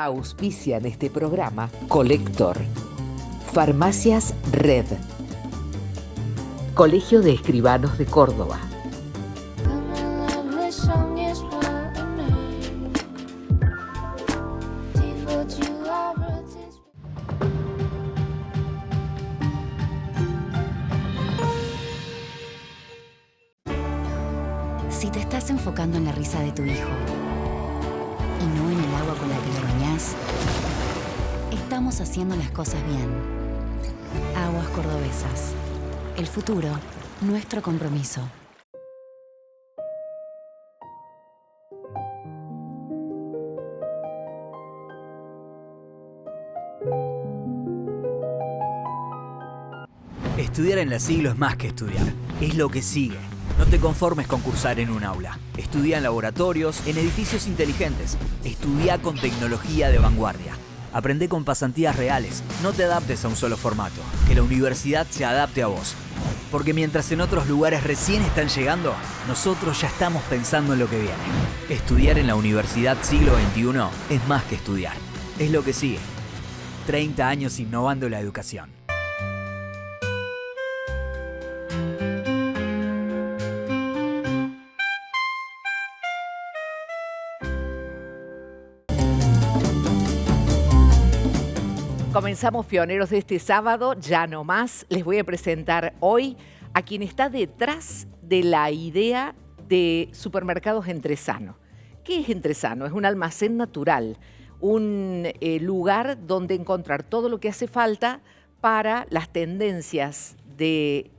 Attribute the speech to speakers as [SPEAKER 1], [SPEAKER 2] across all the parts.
[SPEAKER 1] Auspician este programa Colector, Farmacias Red, Colegio de Escribanos de Córdoba.
[SPEAKER 2] Si te estás enfocando en la risa de tu hijo y no en el agua con la que lo bañás, estamos haciendo las cosas bien. Aguas Cordobesas. El futuro, nuestro compromiso.
[SPEAKER 3] Estudiar en la Siglo es más que estudiar, es lo que sigue. No te conformes con cursar en un aula. Estudia en laboratorios, en edificios inteligentes. Estudia con tecnología de vanguardia. Aprende con pasantías reales. No te adaptes a un solo formato. Que la universidad se adapte a vos. Porque mientras en otros lugares recién están llegando, nosotros ya estamos pensando en lo que viene. Estudiar en la Universidad Siglo XXI es más que estudiar. Es lo que sigue. 30 años innovando la educación.
[SPEAKER 1] Comenzamos Pioneros de este sábado, ya no más. Les voy a presentar hoy a quien está detrás de la idea de Supermercados Entresano. ¿Qué es Entresano? Es un almacén natural, un lugar donde encontrar todo lo que hace falta para las tendencias de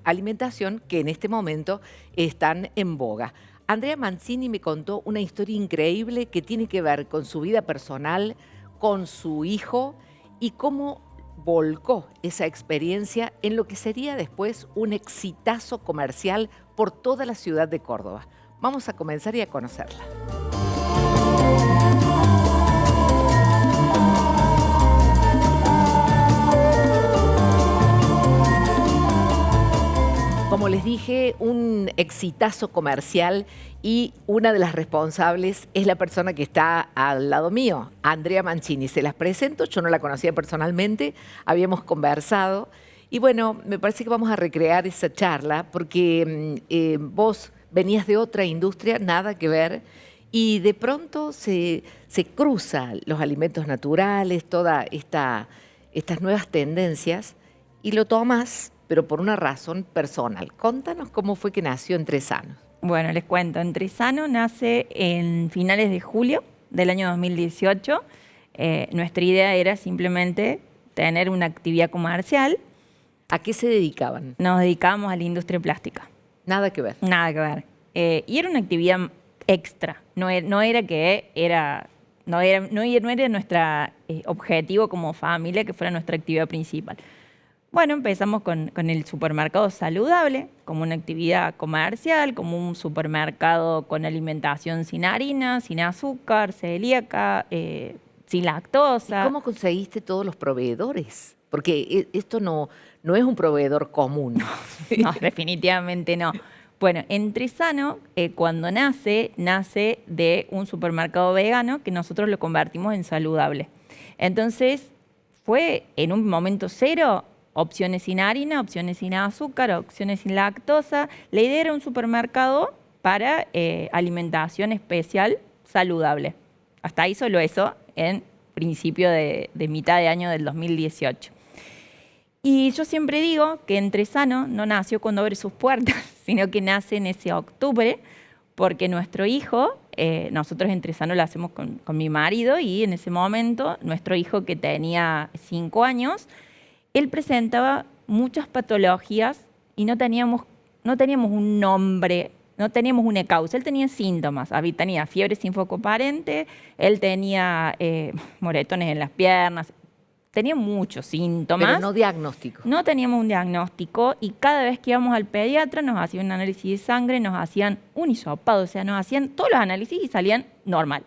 [SPEAKER 1] alimentación que en este momento están en boga. Andrea Mancini me contó una historia increíble que tiene que ver con su vida personal, con su hijo, y cómo volcó esa experiencia en lo que sería después un exitazo comercial por toda la ciudad de Córdoba. Vamos a comenzar y a conocerla. Como les dije, un exitazo comercial y una de las responsables es la persona que está al lado mío, Andrea Mancini. Se las presento, yo no la conocía personalmente, habíamos conversado y bueno, me parece que vamos a recrear esa charla porque vos venías de otra industria, nada que ver, y de pronto se cruzan los alimentos naturales, todas estas nuevas tendencias y lo tomas, pero por una razón personal. Contanos cómo fue que nació Entresano.
[SPEAKER 4] Bueno, les cuento. Entresano nace en finales de julio del año 2018. Nuestra idea era simplemente tener una actividad comercial.
[SPEAKER 1] ¿A qué se dedicaban?
[SPEAKER 4] Nos dedicábamos a la industria plástica.
[SPEAKER 1] Nada que ver.
[SPEAKER 4] Nada que ver. Y era una actividad extra. No era nuestro objetivo como familia que fuera nuestra actividad principal. Bueno, empezamos con el supermercado saludable, como una actividad comercial, como un supermercado con alimentación sin harina, sin azúcar, celíaca, sin lactosa.
[SPEAKER 1] ¿Y cómo conseguiste todos los proveedores? Porque esto no es un proveedor común.
[SPEAKER 4] No, definitivamente no. Bueno, Entresano, cuando nace de un supermercado vegano que nosotros lo convertimos en saludable. Entonces, fue en un momento cero. Opciones sin harina, opciones sin azúcar, opciones sin lactosa. La idea era un supermercado para alimentación especial saludable. Hasta ahí solo eso en principio de mitad de año del 2018. Y yo siempre digo que Entresano no nació cuando abre sus puertas, sino que nace en ese octubre, porque nuestro hijo, nosotros Entresano lo hacemos con mi marido, y en ese momento nuestro hijo, que tenía 5 años, él presentaba muchas patologías y no teníamos un nombre, no teníamos una causa. Él tenía síntomas, tenía fiebre sin foco aparente, él tenía moretones en las piernas, tenía muchos síntomas.
[SPEAKER 1] Pero no diagnóstico.
[SPEAKER 4] No teníamos un diagnóstico y cada vez que íbamos al pediatra nos hacían un análisis de sangre, nos hacían un hisopado, o sea, nos hacían todos los análisis y salían normal.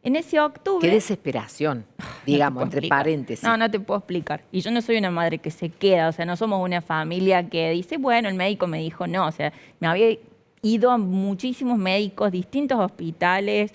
[SPEAKER 4] En ese octubre...
[SPEAKER 1] Qué desesperación, digamos, no entre paréntesis.
[SPEAKER 4] No te puedo explicar. Y yo no soy una madre que se queda, o sea, no somos una familia que dice, bueno, el médico me dijo no, o sea, me había ido a muchísimos médicos, distintos hospitales,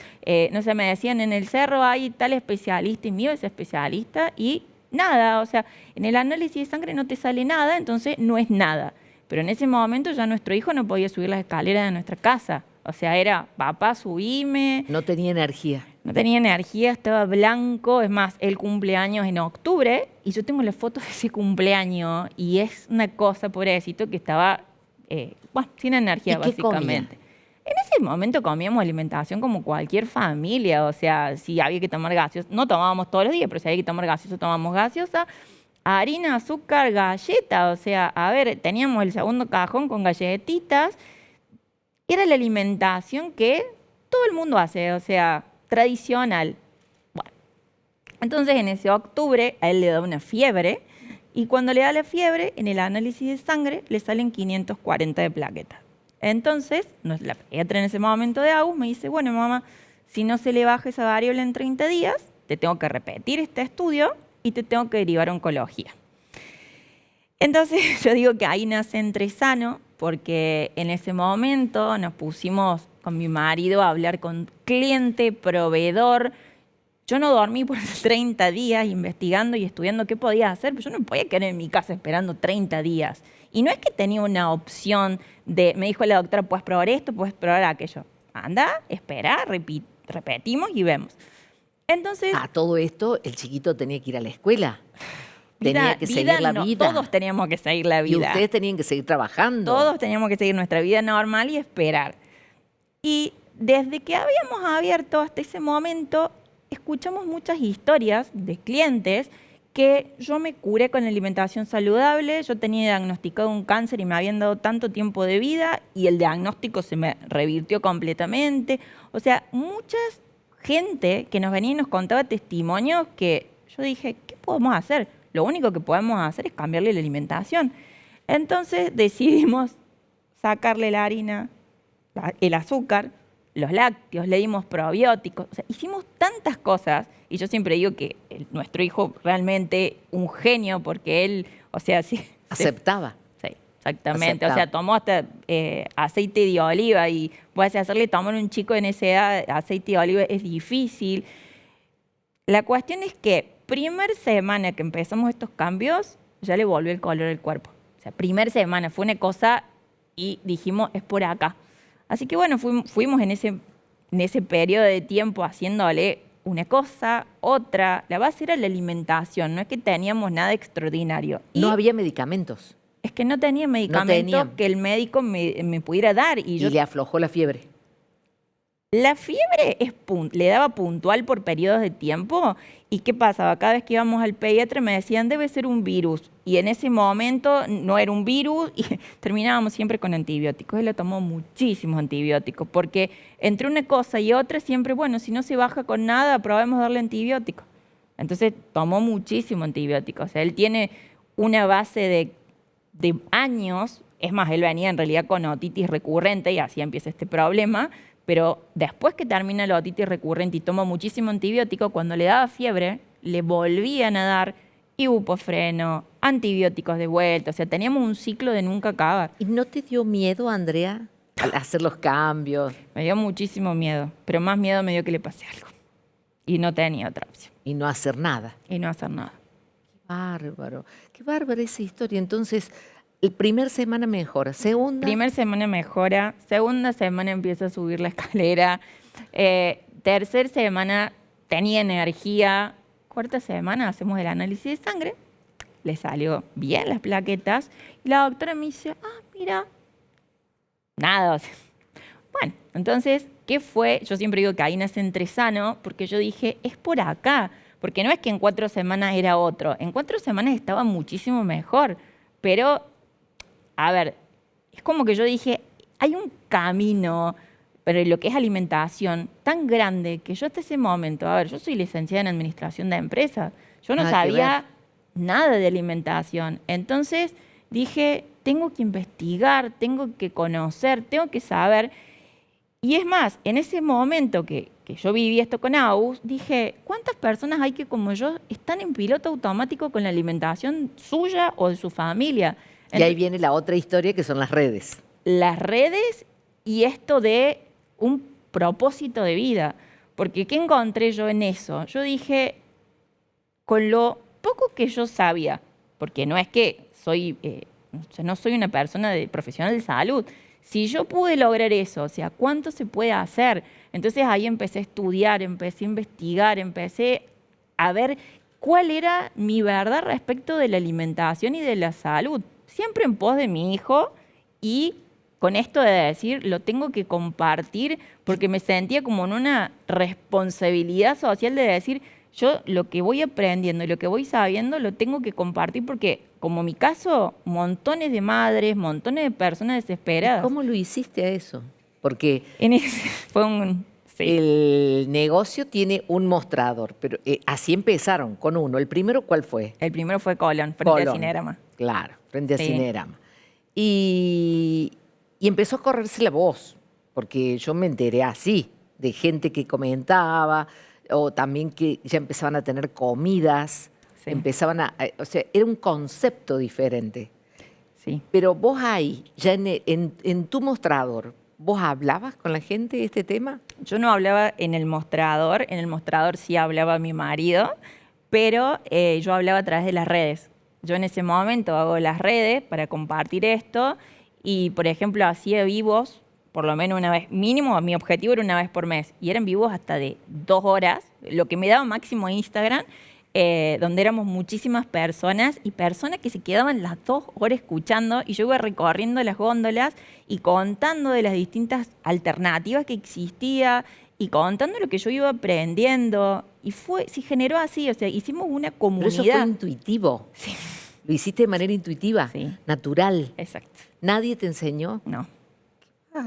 [SPEAKER 4] no sé, me decían en el cerro hay tal especialista y mío es especialista y nada, o sea, en el análisis de sangre no te sale nada, entonces no es nada. Pero en ese momento ya nuestro hijo no podía subir las escaleras de nuestra casa. O sea, era, papá, subime.
[SPEAKER 1] No tenía energía.
[SPEAKER 4] No tenía energía, estaba blanco. Es más, él cumpleaños en octubre y yo tengo las fotos de ese cumpleaños y es una cosa, pobrecito, que estaba, sin energía,
[SPEAKER 1] ¿Y qué
[SPEAKER 4] básicamente.
[SPEAKER 1] comía?
[SPEAKER 4] En ese momento comíamos alimentación como cualquier familia. O sea, si había que tomar gaseosa, no tomábamos todos los días, pero si había que tomar gaseosa, tomábamos gaseosa. Harina, azúcar, galleta, o sea, a ver, teníamos el segundo cajón con galletitas. Era la alimentación que todo el mundo hace, o sea, tradicional. Bueno, entonces en ese octubre a él le da una fiebre y cuando le da la fiebre, en el análisis de sangre le salen 540 de plaquetas. Entonces, la pediatra en ese momento de Agus me dice, bueno, mamá, si no se le baja esa variable en 30 días, te tengo que repetir este estudio y te tengo que derivar a oncología. Entonces yo digo que ahí nace Entresano, porque en ese momento nos pusimos con mi marido a hablar con cliente, proveedor. Yo no dormí por 30 días investigando y estudiando qué podía hacer, pero yo no podía quedar en mi casa esperando 30 días. Y no es que tenía una opción de, me dijo la doctora, puedes probar esto, puedes probar aquello. Anda, espera, repetimos y vemos. Entonces,
[SPEAKER 1] A todo esto, el chiquito tenía que ir a la escuela. Tenía que seguir la
[SPEAKER 4] no,
[SPEAKER 1] vida.
[SPEAKER 4] todos teníamos que seguir la
[SPEAKER 1] Y
[SPEAKER 4] vida.
[SPEAKER 1] ustedes tenían que seguir trabajando.
[SPEAKER 4] Todos teníamos que seguir nuestra vida normal y esperar. Y desde que habíamos abierto hasta ese momento, escuchamos muchas historias de clientes que yo me curé con alimentación saludable, yo tenía diagnosticado un cáncer y me habían dado tanto tiempo de vida y el diagnóstico se me revirtió completamente. O sea, mucha gente que nos venía y nos contaba testimonios que yo dije, ¿qué podemos hacer? Lo único que podemos hacer es cambiarle la alimentación. Entonces decidimos sacarle la harina, el azúcar, los lácteos, le dimos probióticos. O sea, hicimos tantas cosas y yo siempre digo que nuestro hijo realmente un genio porque él, o sea, sí,
[SPEAKER 1] Aceptaba.
[SPEAKER 4] sí, exactamente.
[SPEAKER 1] Aceptaba.
[SPEAKER 4] O sea, tomó hasta aceite de oliva y puedes hacerle tomar a un chico en esa edad aceite de oliva es difícil. La cuestión es que primer semana que empezamos estos cambios, ya le volvió el color al cuerpo. O sea, primer semana fue una cosa y dijimos, es por acá. Así que bueno, fuimos en ese periodo de tiempo haciéndole una cosa, otra. La base era la alimentación, no es que teníamos nada extraordinario. Y
[SPEAKER 1] No había medicamentos.
[SPEAKER 4] es que no tenía medicamento que el médico me pudiera dar. Y yo
[SPEAKER 1] Y le aflojó la fiebre.
[SPEAKER 4] La fiebre le daba puntual por periodos de tiempo. ¿Y qué pasaba? Cada vez que íbamos al pediatra me decían, debe ser un virus. Y en ese momento no era un virus y terminábamos siempre con antibióticos. Él le tomó muchísimos antibióticos porque entre una cosa y otra siempre, bueno, si no se baja con nada, probemos darle antibióticos. Entonces tomó muchísimo antibiótico. O sea, él tiene una base de años. Es más, él venía en realidad con otitis recurrente y así empieza este problema. Pero después que termina la otitis recurrente y toma muchísimo antibiótico, cuando le daba fiebre, le volvían a dar ibuprofeno, antibióticos de vuelta. O sea, teníamos un ciclo de nunca acabar.
[SPEAKER 1] ¿Y no te dio miedo, Andrea, al hacer los cambios?
[SPEAKER 4] Me dio muchísimo miedo, pero más miedo me dio que le pase algo. Y no tenía otra opción.
[SPEAKER 1] Y no hacer nada.
[SPEAKER 4] Y no hacer nada.
[SPEAKER 1] Qué bárbara esa historia. Entonces, el primer semana mejora, segunda.
[SPEAKER 4] Primer semana mejora, segunda semana empieza a subir la escalera, tercer semana tenía energía, cuarta semana hacemos el análisis de sangre, le salió bien las plaquetas y la doctora me dice, mira, nada. O sea, bueno, entonces, ¿qué fue? Yo siempre digo que ahí nace Entresano porque yo dije, es por acá, porque no es que en 4 semanas era otro, en 4 semanas estaba muchísimo mejor, pero... A ver, es como que yo dije, hay un camino, pero lo que es alimentación, tan grande que yo hasta ese momento, a ver, yo soy licenciada en administración de empresas, yo no sabía nada de alimentación. Entonces dije, tengo que investigar, tengo que conocer, tengo que saber. Y es más, en ese momento que yo viví esto con Agus, dije, ¿cuántas personas hay que como yo están en piloto automático con la alimentación suya o de su familia?
[SPEAKER 1] Y ahí viene la otra historia que son las redes.
[SPEAKER 4] Las redes y esto de un propósito de vida. Porque ¿qué encontré yo en eso? Yo dije, con lo poco que yo sabía, porque no es que no soy una persona profesional de salud, si yo pude lograr eso, o sea, ¿cuánto se puede hacer? Entonces ahí empecé a estudiar, empecé a investigar, empecé a ver cuál era mi verdad respecto de la alimentación y de la salud. Siempre en pos de mi hijo y con esto de decir, lo tengo que compartir porque me sentía como en una responsabilidad social de decir, yo lo que voy aprendiendo y lo que voy sabiendo lo tengo que compartir porque, como mi caso, montones de madres, montones de personas desesperadas.
[SPEAKER 1] ¿Cómo lo hiciste a eso? Porque
[SPEAKER 4] fue un... Sí.
[SPEAKER 1] El negocio tiene un mostrador, pero así empezaron con uno. ¿El primero cuál fue?
[SPEAKER 4] El primero fue Colón, frente a Cinerama.
[SPEAKER 1] Claro, frente a Cinerama. Y empezó a correrse la voz, porque yo me enteré así, de gente que comentaba, o también que ya empezaban a tener comidas, o sea, era un concepto diferente.
[SPEAKER 4] Sí.
[SPEAKER 1] Pero vos ahí, ya en tu mostrador, ¿vos hablabas con la gente de este tema?
[SPEAKER 4] Yo no hablaba en el mostrador sí hablaba mi marido, pero yo hablaba a través de las redes. Yo en ese momento hago las redes para compartir esto y, por ejemplo, hacía vivos por lo menos una vez, mínimo, mi objetivo era una vez por mes, y eran vivos hasta de 2 horas, lo que me daba máximo Instagram, donde éramos muchísimas personas y personas que se quedaban las 2 horas escuchando y yo iba recorriendo las góndolas y contando de las distintas alternativas que existía y contando lo que yo iba aprendiendo y se generó así, o sea, hicimos una comunidad.
[SPEAKER 1] Pero eso fue intuitivo.
[SPEAKER 4] Sí.
[SPEAKER 1] Lo hiciste de manera intuitiva, natural.
[SPEAKER 4] Exacto.
[SPEAKER 1] ¿Nadie te enseñó?
[SPEAKER 4] No.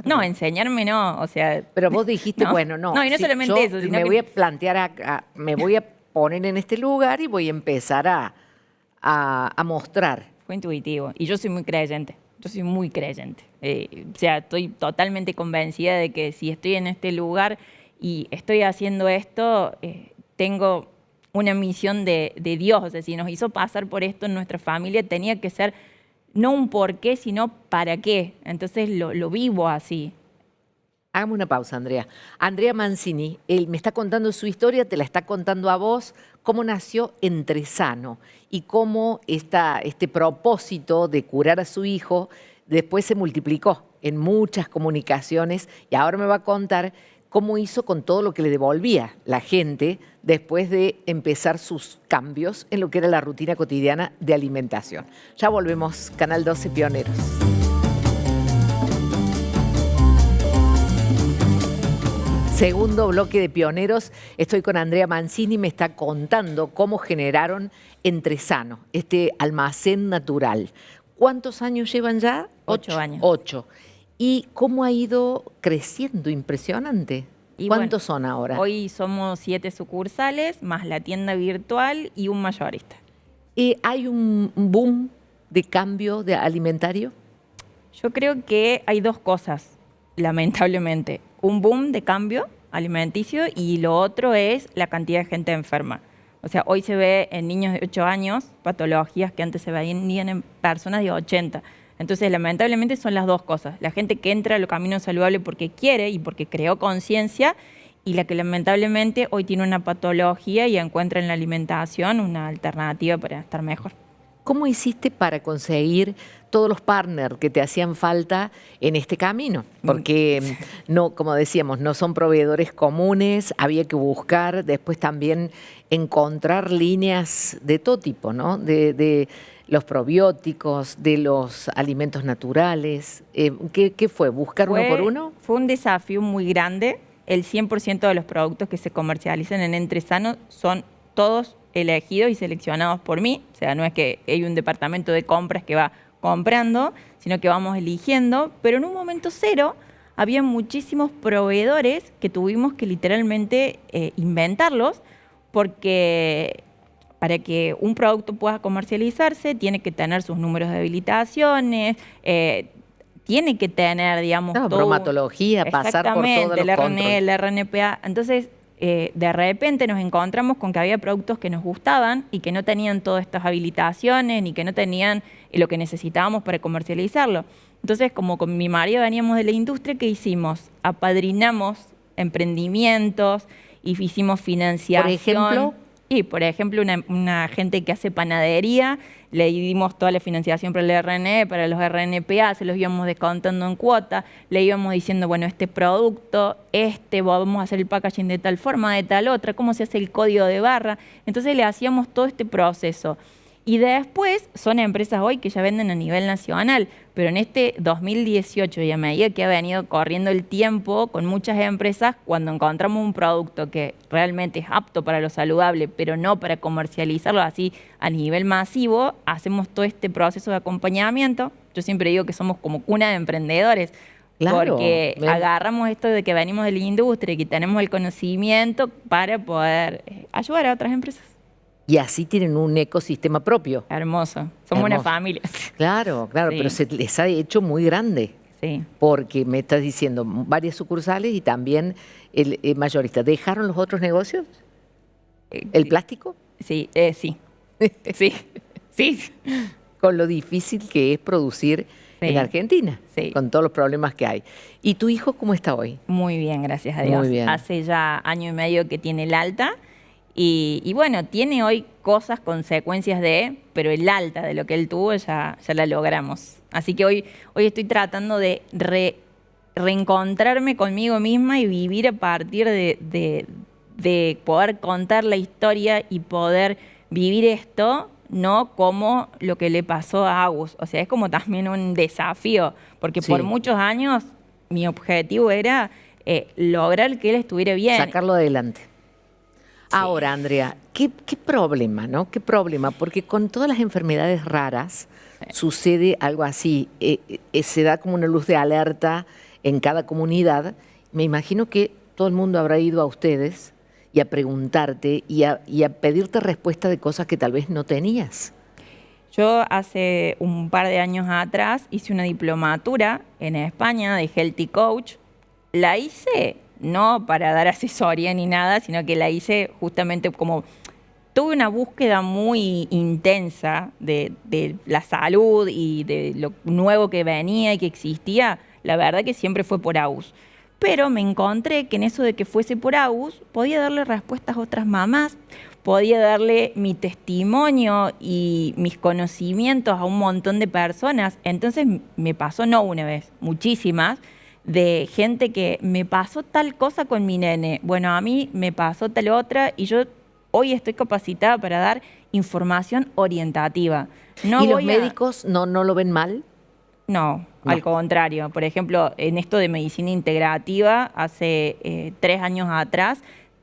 [SPEAKER 4] No, enseñarme no, o sea...
[SPEAKER 1] Pero vos dijiste,
[SPEAKER 4] no.
[SPEAKER 1] bueno, no.
[SPEAKER 4] No, y no solamente eso, sino
[SPEAKER 1] me voy a plantear, me voy a poner en este lugar y voy a empezar a mostrar.
[SPEAKER 4] Fue intuitivo. Y yo soy muy creyente. Yo soy muy creyente. O sea, estoy totalmente convencida de que si estoy en este lugar y estoy haciendo esto, tengo una misión de Dios. O sea, si nos hizo pasar por esto en nuestra familia, tenía que ser no un por qué, sino para qué. Entonces lo vivo así.
[SPEAKER 1] Hagamos una pausa, Andrea. Andrea Mancini, él me está contando su historia, te la está contando a vos, cómo nació Entresano y cómo este propósito de curar a su hijo después se multiplicó en muchas comunicaciones y ahora me va a contar cómo hizo con todo lo que le devolvía la gente después de empezar sus cambios en lo que era la rutina cotidiana de alimentación. Ya volvemos, Canal 12 Pioneros. Segundo bloque de Pioneros, estoy con Andrea Mancini, me está contando cómo generaron Entresano, este almacén natural. ¿Cuántos años llevan ya?
[SPEAKER 4] 8 años.
[SPEAKER 1] 8. ¿Y cómo ha ido creciendo? Impresionante.
[SPEAKER 4] Y
[SPEAKER 1] ¿Cuántos
[SPEAKER 4] bueno,
[SPEAKER 1] son ahora?
[SPEAKER 4] Hoy somos 7 sucursales, más la tienda virtual y un mayorista.
[SPEAKER 1] ¿Hay un boom de cambio de alimentario?
[SPEAKER 4] Yo creo que hay 2 cosas, lamentablemente. Un boom de cambio alimenticio y lo otro es la cantidad de gente enferma. O sea, hoy se ve en niños de 8 años patologías que antes se veían en personas de 80. Entonces, lamentablemente son las 2 cosas. La gente que entra a los caminos saludables porque quiere y porque creó conciencia y la que lamentablemente hoy tiene una patología y encuentra en la alimentación una alternativa para estar mejor.
[SPEAKER 1] ¿Cómo hiciste para conseguir todos los partners que te hacían falta en este camino? Porque, no, como decíamos, no son proveedores comunes, había que buscar, después también encontrar líneas de todo tipo, ¿no? De los probióticos, de los alimentos naturales. ¿Qué fue? ¿Buscar uno por uno?
[SPEAKER 4] Fue un desafío muy grande. El 100% de los productos que se comercializan en Entresano son todos elegidos y seleccionados por mí. O sea, no es que hay un departamento de compras que va comprando, sino que vamos eligiendo. Pero en un momento cero había muchísimos proveedores que tuvimos que literalmente inventarlos porque para que un producto pueda comercializarse tiene que tener sus números de habilitaciones, tiene que tener, digamos, todo,
[SPEAKER 1] bromatología, pasar por todos los
[SPEAKER 4] RNE, el RNPA. Entonces, de repente nos encontramos con que había productos que nos gustaban y que no tenían todas estas habilitaciones ni que no tenían lo que necesitábamos para comercializarlo. Entonces, como con mi marido veníamos de la industria, ¿qué hicimos? Apadrinamos emprendimientos y hicimos financiación.
[SPEAKER 1] ¿Por ejemplo?
[SPEAKER 4] Y, por ejemplo, una gente que hace panadería, le dimos toda la financiación para el RNE, para los RNPA, se los íbamos descontando en cuota, le íbamos diciendo, bueno, este producto, vamos a hacer el packaging de tal forma, de tal otra, cómo se hace el código de barra. Entonces le hacíamos todo este proceso. Y después son empresas hoy que ya venden a nivel nacional, pero en este 2018 y a medida que ha venido corriendo el tiempo con muchas empresas, cuando encontramos un producto que realmente es apto para lo saludable, pero no para comercializarlo así a nivel masivo, hacemos todo este proceso de acompañamiento. Yo siempre digo que somos como cuna de emprendedores,
[SPEAKER 1] Claro,
[SPEAKER 4] porque agarramos esto de que venimos de la industria y que tenemos el conocimiento para poder ayudar a otras empresas.
[SPEAKER 1] Y así tienen un ecosistema propio.
[SPEAKER 4] Hermoso. Somos una familia.
[SPEAKER 1] Claro, claro,
[SPEAKER 4] Sí.
[SPEAKER 1] pero se les ha hecho muy grande.
[SPEAKER 4] Sí.
[SPEAKER 1] Porque me estás diciendo varias sucursales y también el mayorista. ¿Dejaron los otros negocios? ¿El plástico?
[SPEAKER 4] Sí, sí. Sí. Sí.
[SPEAKER 1] Con lo difícil que es producir
[SPEAKER 4] Sí.
[SPEAKER 1] en Argentina,
[SPEAKER 4] Sí.
[SPEAKER 1] con todos los problemas que hay. ¿Y tu hijo cómo está hoy?
[SPEAKER 4] Muy bien, gracias a Dios.
[SPEAKER 1] Muy bien.
[SPEAKER 4] Hace ya 1 año y medio que tiene el alta y bueno, tiene hoy cosas, consecuencias pero el alta de lo que él tuvo ya la logramos. Así que hoy estoy tratando de reencontrarme conmigo misma y vivir a partir de poder contar la historia y poder vivir esto, no como lo que le pasó a Agus. O sea, es como también un desafío, porque
[SPEAKER 1] Sí.
[SPEAKER 4] por muchos años mi objetivo era lograr que él estuviera bien.
[SPEAKER 1] Sacarlo adelante. Ahora, Andrea, ¿qué problema, no? ¿Qué problema? Porque con todas las enfermedades raras sucede algo así. Se da como una luz de alerta en cada comunidad. Me imagino que todo el mundo habrá ido a ustedes y a preguntarte y a pedirte respuesta de cosas que tal vez no tenías.
[SPEAKER 4] Yo hace un par de años atrás hice una diplomatura en España de Healthy Coach. La hice no para dar asesoría ni nada, sino que la hice justamente como... Tuve una búsqueda muy intensa de la salud y de lo nuevo que venía y que existía. La verdad que siempre fue por Agus. Pero me encontré que en eso de que fuese por Agus, podía darle respuestas a otras mamás, podía darle mi testimonio y mis conocimientos a un montón de personas. Entonces me pasó no una vez, muchísimas, de gente que me pasó tal cosa con mi nene. Bueno, a mí me pasó tal otra y yo hoy estoy capacitada para dar información orientativa. No
[SPEAKER 1] ¿Y los
[SPEAKER 4] voy a-
[SPEAKER 1] médicos no lo ven mal?
[SPEAKER 4] No,
[SPEAKER 1] No.
[SPEAKER 4] al contrario. Por ejemplo, en esto de medicina integrativa, hace 3 años atrás,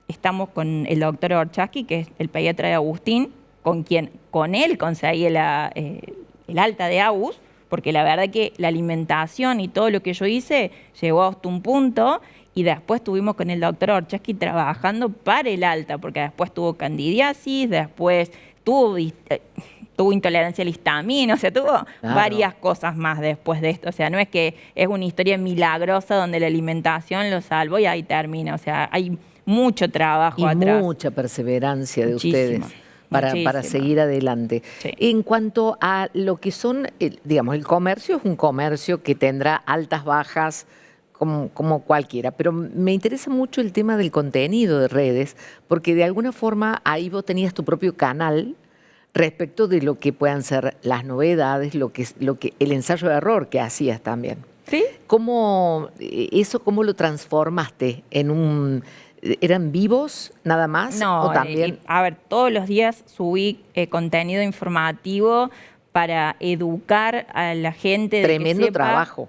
[SPEAKER 4] estamos con el doctor Orchaski, que es el pediatra de Agustín, con él conseguí el alta de Agus, porque la verdad que la alimentación y todo lo que yo hice llegó hasta un punto y después estuvimos con el doctor Orchaski trabajando para el alta, porque después tuvo candidiasis, después tuvo intolerancia a la histamina, o sea, tuvo varias cosas más después de esto. O sea, no es que es una historia milagrosa donde la alimentación lo salvó y ahí termina. O sea, hay mucho trabajo
[SPEAKER 1] Y
[SPEAKER 4] atrás.
[SPEAKER 1] mucha perseverancia de
[SPEAKER 4] Muchísima,
[SPEAKER 1] ustedes para
[SPEAKER 4] muchísima.
[SPEAKER 1] seguir adelante.
[SPEAKER 4] Sí.
[SPEAKER 1] En cuanto a lo que son, digamos, el comercio es un comercio que tendrá altas, bajas, como cualquiera, pero me interesa mucho el tema del contenido de redes, porque de alguna forma ahí vos tenías tu propio canal respecto de lo que puedan ser las novedades, el ensayo de error que hacías también.
[SPEAKER 4] ¿Sí?
[SPEAKER 1] ¿Cómo lo transformaste en un... ¿Eran vivos nada más?
[SPEAKER 4] No,
[SPEAKER 1] ¿O también?
[SPEAKER 4] a ver, todos los días subí contenido informativo para educar a la gente.
[SPEAKER 1] Tremendo
[SPEAKER 4] de que sepa.
[SPEAKER 1] trabajo.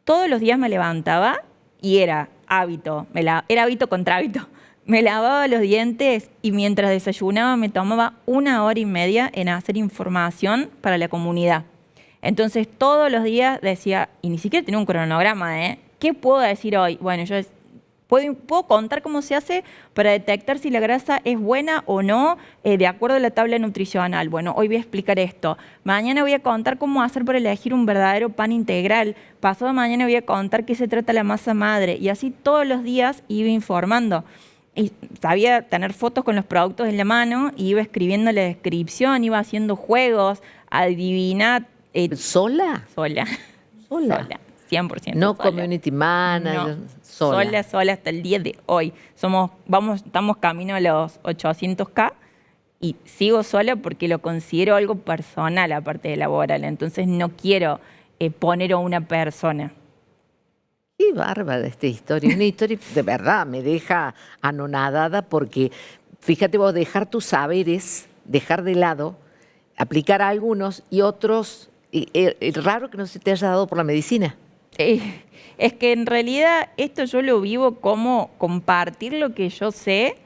[SPEAKER 4] Todos los días me levantaba y era hábito, era hábito contra hábito. Me lavaba los dientes y mientras desayunaba me tomaba 1 hora y media en hacer información para la comunidad. Entonces todos los días decía, y ni siquiera tenía un cronograma, ¿qué puedo decir hoy? Bueno, yo puedo contar cómo se hace para detectar si la grasa es buena o no de acuerdo a la tabla nutricional. Bueno, hoy voy a explicar esto. Mañana voy a contar cómo hacer para elegir un verdadero pan integral. Pasado mañana voy a contar qué se trata la masa madre. Y así todos los días iba informando. Y sabía tener fotos con los productos en la mano, y iba escribiendo la descripción, iba haciendo juegos, adivinar.
[SPEAKER 1] ¿Sola?
[SPEAKER 4] Sola.
[SPEAKER 1] Sola.
[SPEAKER 4] Sola, 100%
[SPEAKER 1] No
[SPEAKER 4] sola.
[SPEAKER 1] community manager,
[SPEAKER 4] No,
[SPEAKER 1] sola.
[SPEAKER 4] sola hasta el día de hoy. Estamos camino a los 800K y sigo sola porque lo considero algo personal aparte de laboral. Entonces no quiero poner a una persona.
[SPEAKER 1] Qué bárbara esta historia. Una historia de verdad me deja anonadada porque, fíjate vos, dejar tus saberes, dejar de lado, aplicar a algunos y otros, raro que no se te haya dado por la medicina.
[SPEAKER 4] Es que en realidad esto yo lo vivo como compartir lo que yo sé.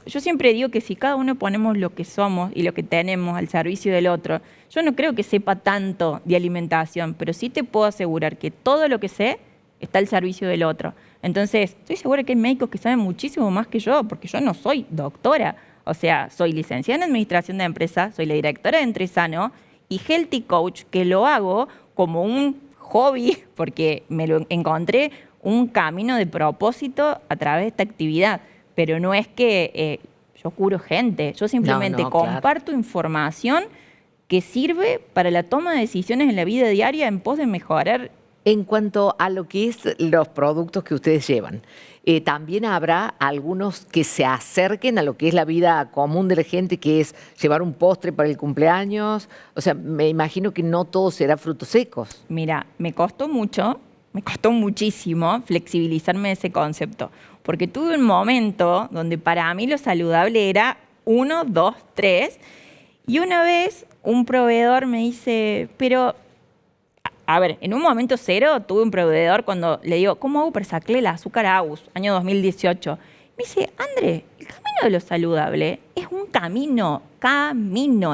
[SPEAKER 4] Yo siempre digo que si cada uno ponemos lo que somos y lo que tenemos al servicio del otro, yo no creo que sepa tanto de alimentación, pero sí te puedo asegurar que todo lo que sé está al servicio del otro. Entonces, estoy segura que hay médicos que saben muchísimo más que yo, porque yo no soy doctora. O sea, soy licenciada en Administración de Empresas, soy la directora de Entresano y Healthy Coach, que lo hago como un hobby, porque me lo encontré un camino de propósito a través de esta actividad. Pero no es que yo curo gente, yo simplemente
[SPEAKER 1] No, claro.
[SPEAKER 4] comparto información que sirve para la toma de decisiones en la vida diaria en pos de mejorar.
[SPEAKER 1] En cuanto a lo que es los productos que ustedes llevan, también habrá algunos que se acerquen a lo que es la vida común de la gente, que es llevar un postre para el cumpleaños. O sea, me imagino que no todo será frutos secos.
[SPEAKER 4] Mira, me costó muchísimo flexibilizarme de ese concepto, porque tuve un momento donde para mí lo saludable era 1, 2, 3, y una vez un proveedor me dice, pero, a ver, en un momento cero tuve un proveedor cuando le digo, ¿cómo hago para sacarle el azúcar a Agus? Año 2018. Me dice, André, el camino de lo saludable es un camino,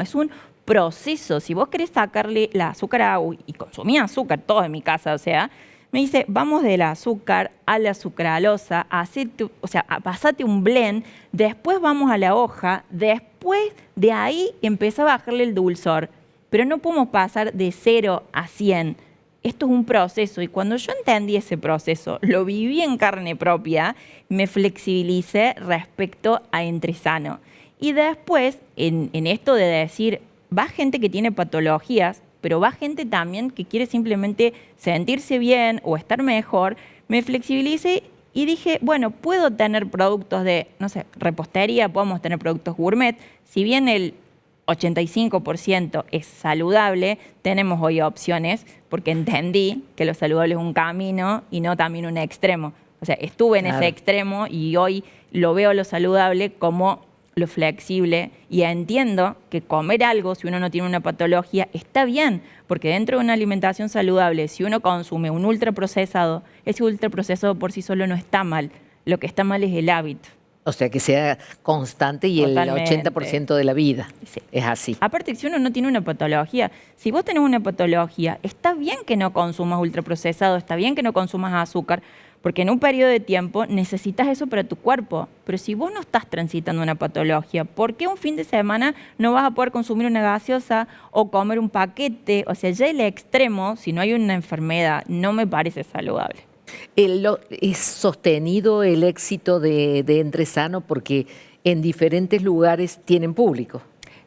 [SPEAKER 4] es un proceso. Si vos querés sacarle el azúcar a Agus, y consumía azúcar todo en mi casa, o sea, me dice, vamos del azúcar a la sucralosa, pasate un blend, después vamos a la hoja, después de ahí empieza a bajarle el dulzor. Pero no podemos pasar de 0 a 100. Esto es un proceso y cuando yo entendí ese proceso, lo viví en carne propia, me flexibilicé respecto a Entresano. Y después, en esto de decir, va gente que tiene patologías, pero va gente también que quiere simplemente sentirse bien o estar mejor, me flexibilicé y dije, bueno, puedo tener productos de, no sé, repostería, podemos tener productos gourmet, si bien el 85% es saludable, tenemos hoy opciones porque entendí que lo saludable es un camino y no también un extremo. O sea, estuve en ese extremo y hoy lo veo lo saludable como lo flexible y entiendo que comer algo, si uno no tiene una patología, está bien, porque dentro de una alimentación saludable, si uno consume un ultraprocesado, ese ultraprocesado por sí solo no está mal. Lo que está mal es el hábito.
[SPEAKER 1] O sea, que sea constante y
[SPEAKER 4] Totalmente.
[SPEAKER 1] el 80% de la vida.
[SPEAKER 4] Sí.
[SPEAKER 1] Es así.
[SPEAKER 4] Aparte, si uno no tiene una patología, si vos tenés una patología, está bien que no consumas ultraprocesado, está bien que no consumas azúcar, porque en un periodo de tiempo necesitas eso para tu cuerpo. Pero si vos no estás transitando una patología, ¿por qué un fin de semana no vas a poder consumir una gaseosa o comer un paquete? O sea, ya el extremo, si no hay una enfermedad, no me parece saludable.
[SPEAKER 1] ¿Es sostenido el éxito de Entresano porque en diferentes lugares tienen público?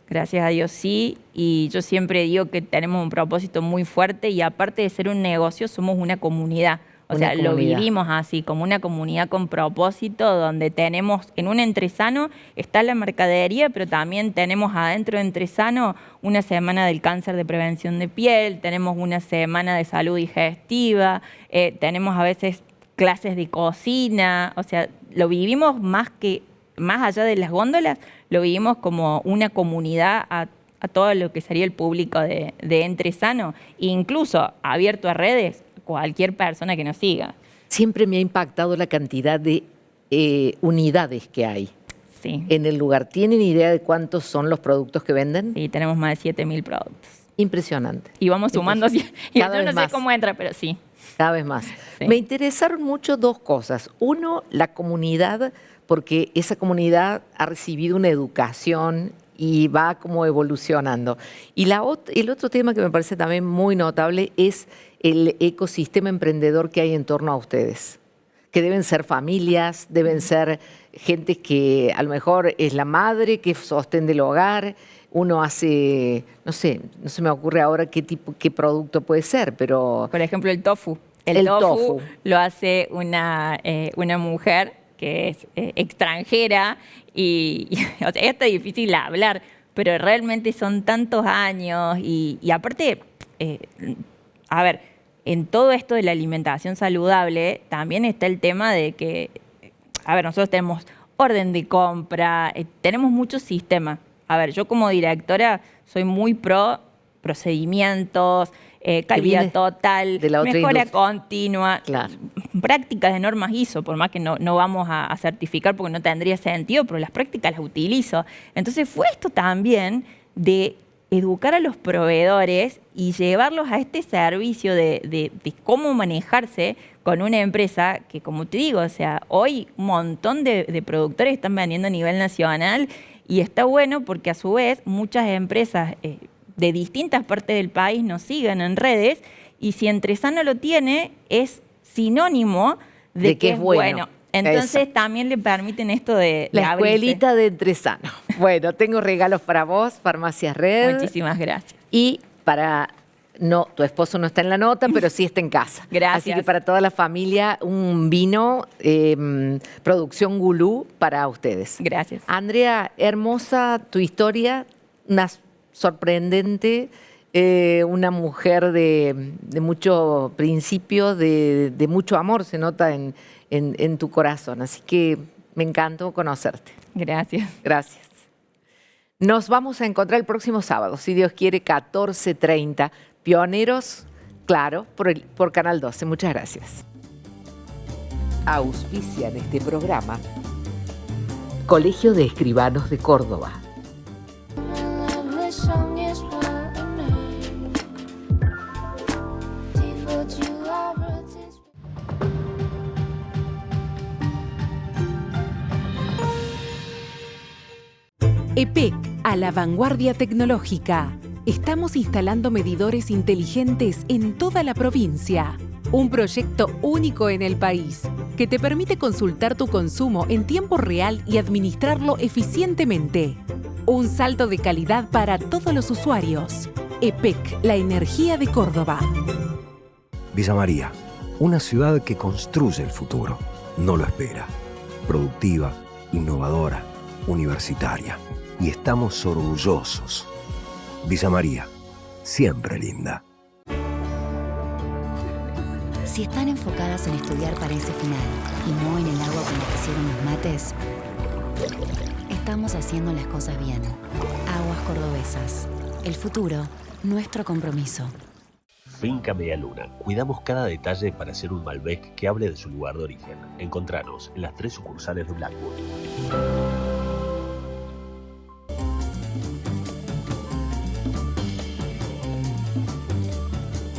[SPEAKER 4] Gracias a Dios sí, y yo siempre digo que tenemos un propósito muy fuerte y aparte de ser un negocio, somos una comunidad. O sea, lo vivimos así, como una comunidad con propósito, donde tenemos, en un Entresano está la mercadería, pero también tenemos adentro de Entresano una semana del cáncer de prevención de piel, tenemos una semana de salud digestiva, tenemos a veces clases de cocina, o sea, lo vivimos más allá de las góndolas, lo vivimos como una comunidad a todo lo que sería el público de Entresano, incluso abierto a redes, cualquier persona que nos siga.
[SPEAKER 1] Siempre me ha impactado la cantidad de unidades que hay
[SPEAKER 4] Sí.
[SPEAKER 1] en el lugar. ¿Tienen idea de cuántos son los productos que venden?
[SPEAKER 4] Sí, tenemos más de 7.000 productos.
[SPEAKER 1] Impresionante.
[SPEAKER 4] Y vamos sumando así. Y
[SPEAKER 1] Cada
[SPEAKER 4] yo no
[SPEAKER 1] vez
[SPEAKER 4] sé
[SPEAKER 1] más.
[SPEAKER 4] cómo entra, pero sí.
[SPEAKER 1] Cada vez más.
[SPEAKER 4] Sí.
[SPEAKER 1] Me interesaron mucho dos cosas. Uno, la comunidad, porque esa comunidad ha recibido una educación y va como evolucionando. Y el otro tema que me parece también muy notable es el ecosistema emprendedor que hay en torno a ustedes. que deben ser familias, deben ser gente que a lo mejor es la madre que sostén del hogar. Uno hace, no sé, no se me ocurre ahora qué producto puede ser, pero...
[SPEAKER 4] Por ejemplo, el tofu.
[SPEAKER 1] El tofu
[SPEAKER 4] lo hace una mujer que es extranjera y o sea, esto es difícil hablar, pero realmente son tantos años y aparte, a ver, en todo esto de la alimentación saludable también está el tema de que, a ver, nosotros tenemos orden de compra, tenemos muchos sistemas. A ver, yo como directora soy muy pro procedimientos, calidad total,
[SPEAKER 1] de la otra
[SPEAKER 4] mejora
[SPEAKER 1] industria.
[SPEAKER 4] continua,
[SPEAKER 1] Claro.
[SPEAKER 4] prácticas de normas ISO, por más que no vamos a certificar porque no tendría sentido, pero las prácticas las utilizo. Entonces fue esto también de educar a los proveedores y llevarlos a este servicio de cómo manejarse con una empresa que, como te digo, o sea, hoy un montón de productores están vendiendo a nivel nacional y está bueno porque a su vez muchas empresas de distintas partes del país nos siguen en redes y si Entresano lo tiene es sinónimo de que es bueno. Entonces
[SPEAKER 1] Eso.
[SPEAKER 4] también le permiten esto de
[SPEAKER 1] La
[SPEAKER 4] abrirse.
[SPEAKER 1] escuelita de Entresano. Bueno, tengo regalos para vos, Farmacias Red.
[SPEAKER 4] Muchísimas gracias.
[SPEAKER 1] Y para... No, tu esposo no está en la nota, pero sí está en casa.
[SPEAKER 4] Gracias.
[SPEAKER 1] Así que para toda la familia, un vino, producción Gulú para ustedes.
[SPEAKER 4] Gracias.
[SPEAKER 1] Andrea, hermosa tu historia, una sorprendente, una mujer de mucho principio, de mucho amor, se nota en tu corazón. Así que me encantó conocerte.
[SPEAKER 4] Gracias.
[SPEAKER 1] Gracias. Nos vamos a encontrar el próximo sábado, si Dios quiere, 14:30. Pioneros, claro, por Canal 12. Muchas gracias. Auspician este programa Colegio de Escribanos de Córdoba.
[SPEAKER 5] EPEC, a la vanguardia tecnológica. Estamos instalando medidores inteligentes en toda la provincia. Un proyecto único en el país que te permite consultar tu consumo en tiempo real y administrarlo eficientemente. Un salto de calidad para todos los usuarios. EPEC, la energía de Córdoba.
[SPEAKER 6] Villa María, una ciudad que construye el futuro, no lo espera. Productiva, innovadora, universitaria. Y estamos orgullosos. Villa María, siempre linda.
[SPEAKER 2] Si están enfocadas en estudiar para ese final y no en el agua con la que hicieron los mates, estamos haciendo las cosas bien. Aguas Cordobesas. El futuro, nuestro compromiso.
[SPEAKER 7] Finca Medialuna. Cuidamos cada detalle para hacer un Malbec que hable de su lugar de origen. Encontranos en las 3 sucursales de Blackwood.